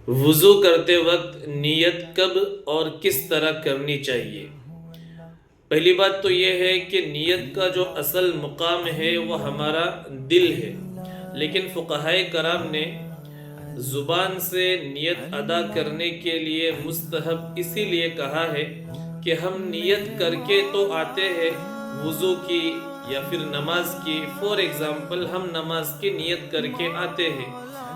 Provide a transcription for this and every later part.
وضو کرتے وقت نیت کب اور کس طرح کرنی چاہیے؟ پہلی بات تو یہ ہے کہ نیت کا جو اصل مقام ہے وہ ہمارا دل ہے، لیکن فقہائے کرام نے زبان سے نیت ادا کرنے کے لیے مستحب اسی لیے کہا ہے کہ ہم نیت کر کے تو آتے ہیں وضو کی یا پھر نماز کی. فور ایگزامپل ہم نماز کی نیت کر کے آتے ہیں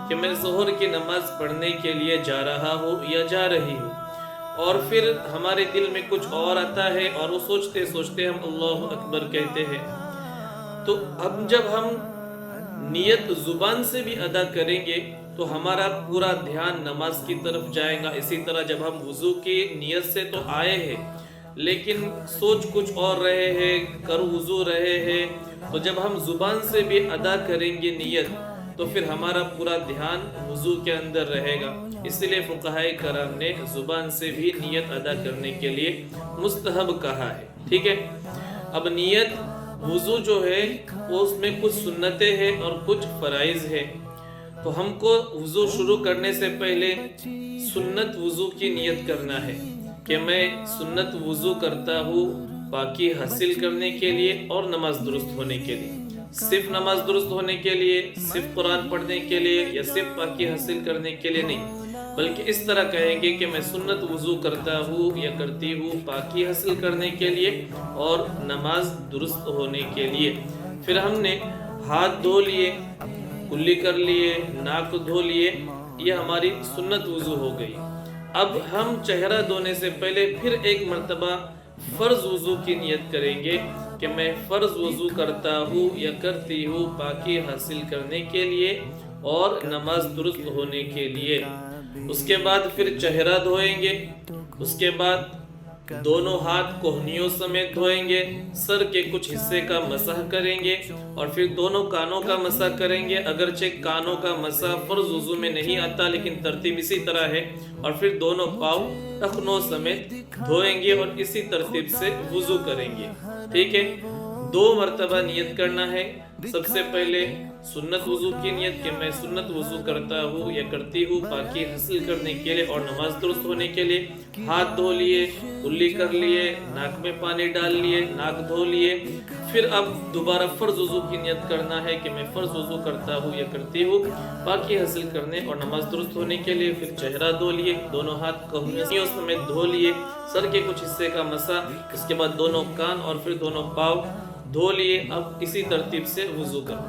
کہ میں ظہر کی نماز پڑھنے کے لیے جا رہا ہوں یا جا رہی ہوں، اور پھر ہمارے دل میں کچھ اور آتا ہے اور وہ سوچتے سوچتے ہم اللہ اکبر کہتے ہیں. تو اب جب ہم نیت زبان سے بھی ادا کریں گے تو ہمارا پورا دھیان نماز کی طرف جائے گا. اسی طرح جب ہم وضو کی نیت سے تو آئے ہیں لیکن سوچ کچھ اور رہے ہیں، کر وضو رہے ہیں، تو جب ہم زبان سے بھی ادا کریں گے نیت تو پھر ہمارا پورا دھیان وضو کے اندر رہے گا. اس لیے فقہائے کرام نے زبان سے بھی نیت ادا کرنے کے لیے مستحب کہا ہے. ٹھیک ہے، اب نیت وضو جو ہے اس میں کچھ سنتیں ہیں اور کچھ فرائض ہے. تو ہم کو وضو شروع کرنے سے پہلے سنت وضو کی نیت کرنا ہے کہ میں سنت وضو کرتا ہوں پاکی حاصل کرنے کے لیے اور نماز درست ہونے کے لیے. صرف نماز درست ہونے کے لیے، صرف قرآن پڑھنے کے لیے یا صرف پاکی حاصل کرنے کے لیے نہیں، بلکہ اس طرح کہیں گے کہ میں سنت وضو کرتا ہوں یا کرتی ہوں پاکی حاصل کرنے کے لیے اور نماز درست ہونے کے لیے. پھر ہم نے ہاتھ دھو لیے، کلی کر لیے، ناک دھو لیے، یہ ہماری سنت وضو ہو گئی. اب ہم چہرہ دھونے سے پہلے پھر ایک مرتبہ فرض وضو کی نیت کریں گے کہ میں فرض وضو کرتا ہوں یا کرتی ہوں پاکی حاصل کرنے کے لیے اور نماز درست ہونے کے لیے. اس کے بعد پھر چہرہ دھوئیں گے، اس کے بعد دونوں ہاتھ کوہنیوں سمیت دھوئیں گے، سر کے کچھ حصے کا مسح کریں گے اور پھر دونوں کانوں کا مسح کریں گے. اگرچہ کانوں کا مسح فرض وضو میں نہیں آتا لیکن ترتیب اسی طرح ہے. اور پھر دونوں پاؤں ٹخنوں سمیت دھوئیں گے اور اسی ترتیب سے وضو کریں گے. ٹھیک ہے، 2 مرتبہ نیت کرنا ہے. سب سے پہلے سنت وضو کی نیت کہ میں سنت وضو کرتا ہوں یا کرتی ہوں پاکی حاصل کرنے کے لیے اور نماز درست ہونے کے لیے. ہاتھ دھو لیے، کلی کر لیے، ناک میں پانی ڈال لیے، ناک دھو لیے. پھر اب دوبارہ فرض وضو کی نیت کرنا ہے کہ میں فرض وضو کرتا ہوں یا کرتی ہوں پاکی حاصل کرنے اور نماز درست ہونے کے لیے. پھر چہرہ دھو لیے، دونوں ہاتھ کوہنیوں سمیت دھو لیے، سر کے کچھ حصے کا مسح، اس کے بعد دونوں کان اور پھر دونوں پاؤں دھو لیے. اب اسی ترتیب سے وضو کرنا.